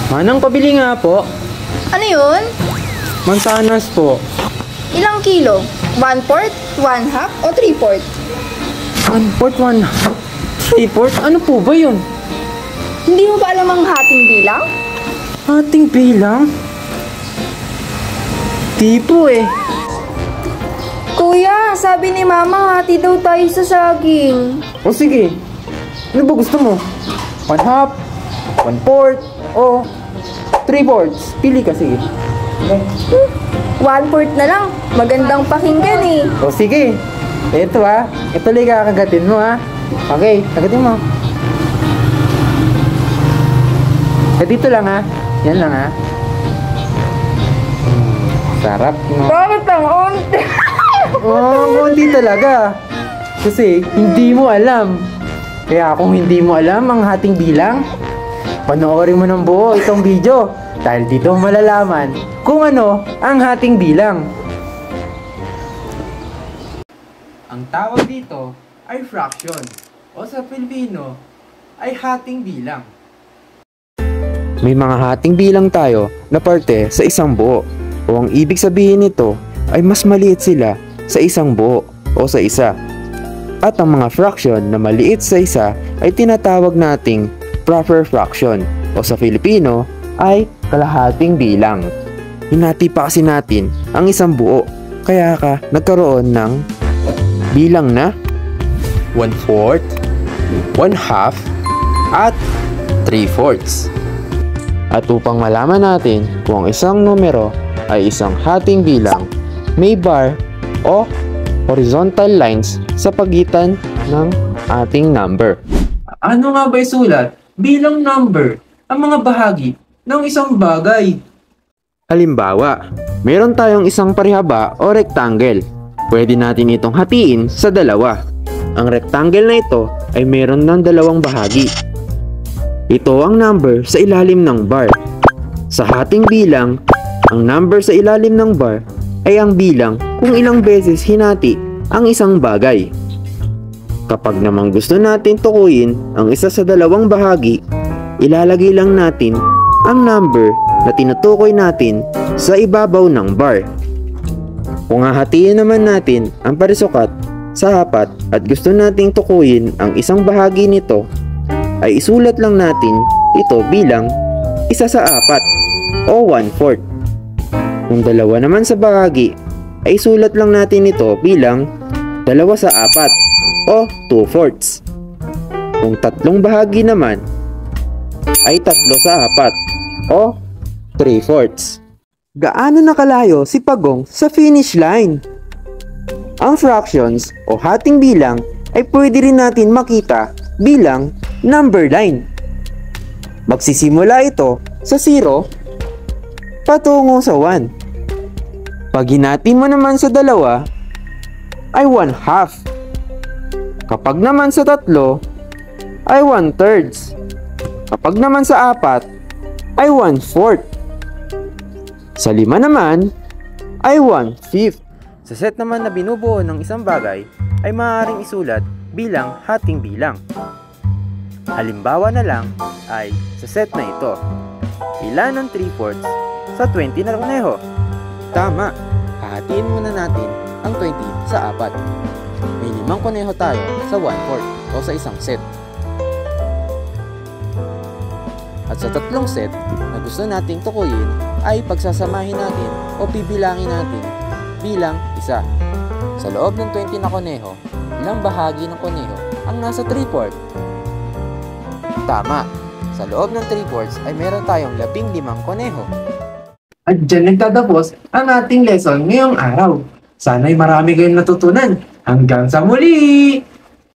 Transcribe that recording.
Manang, pabili nga po. Ano yun? Mansanas po. Ilang kilo? 1/4, 1/2, o 3/4? 1/4, 1/2, 3/4? Ano po ba yun? Hindi mo ba alam ang hating bilang? Ating bilang? Di po eh. Kuya, sabi ni Mama, hati daw tayo sa saging. O sige, ano ba gusto mo? 1/2, 1/4, o 3/4? Pili ka, sige. 1/4 na lang. Magandang pakinggan eh. O sige, ito ito lang kakagatin mo Okay, kagatin mo. Dito lang yan lang Sarap no. Bakit ang onte? Konti talaga. Kasi hindi mo alam. Kaya kung hindi mo alam ang hating bilang, panoorin mo ng buo itong video. Dahil dito malalaman kung ano ang hating bilang. Ang tawag dito ay fraction o sa Pilipino ay hating bilang. May mga hating bilang tayo na parte sa isang buo o ang ibig sabihin nito ay mas maliit sila sa isang buo o sa isa. At ang mga fraction na maliit sa isa ay tinatawag nating proper fraction o sa Filipino ay kalahating bilang. Hinati pa kasi natin ang isang buo kaya nagkaroon ng bilang na 1/4, 1/2 at 3/4. At upang malaman natin kung ang isang numero ay isang hating bilang, may bar o horizontal lines sa pagitan ng ating number. Ano nga ba isulat bilang number ang mga bahagi ng isang bagay? Halimbawa, meron tayong isang parihaba o rectangle. Pwede natin itong hatiin sa dalawa. Ang rectangle na ito ay meron ng dalawang bahagi. Ito ang number sa ilalim ng bar. Sa hating bilang, ang number sa ilalim ng bar ay ang bilang kung ilang beses hinati ang isang bagay. Kapag namang gusto natin tukuyin ang isa sa dalawang bahagi, ilalagay lang natin ang number na tinutukoy natin sa ibabaw ng bar. Kung hahatiin naman natin ang parisukat sa apat at gusto nating tukuyin ang isang bahagi nito, ay isulat lang natin ito bilang isa sa apat o 1/4. Kung dalawa naman sa bahagi, ay isulat lang natin ito bilang dalawa sa apat o 2/4. Kung tatlong bahagi naman, ay tatlo sa apat o 3/4. Gaano nakalayo si Pagong sa finish line? Ang fractions o hating bilang ay pwede rin natin makita bilang number line. Magsisimula ito sa 0 patungo sa 1. Pag hinati mo naman sa dalawa, ay 1/2. Kapag naman sa tatlo, ay 1/3. Kapag naman sa apat, ay 1/4. Sa lima naman, ay 1/5. Sa set naman na binubuo ng isang bagay, ay maaaring isulat bilang hating bilang. Halimbawa na lang ay sa set na ito. Ilan ang 3/4 sa 20 na kuneho? Tama, hahatiin muna natin ang 20 sa 4. May 5 kuneho tayo sa 1/4 o sa isang set. At sa tatlong set na gusto nating tukuyin ay pagsasamahin natin o bibilangin natin bilang isa. Sa loob ng 20 na kuneho, ilang bahagi ng kuneho ang nasa 3/4? Tama, sa loob ng 3/4 ay meron tayong 15 kuneho. At dyan nagtatapos ang ating lesson ngayong araw. Sana'y marami kayong natutunan. Hanggang sa muli!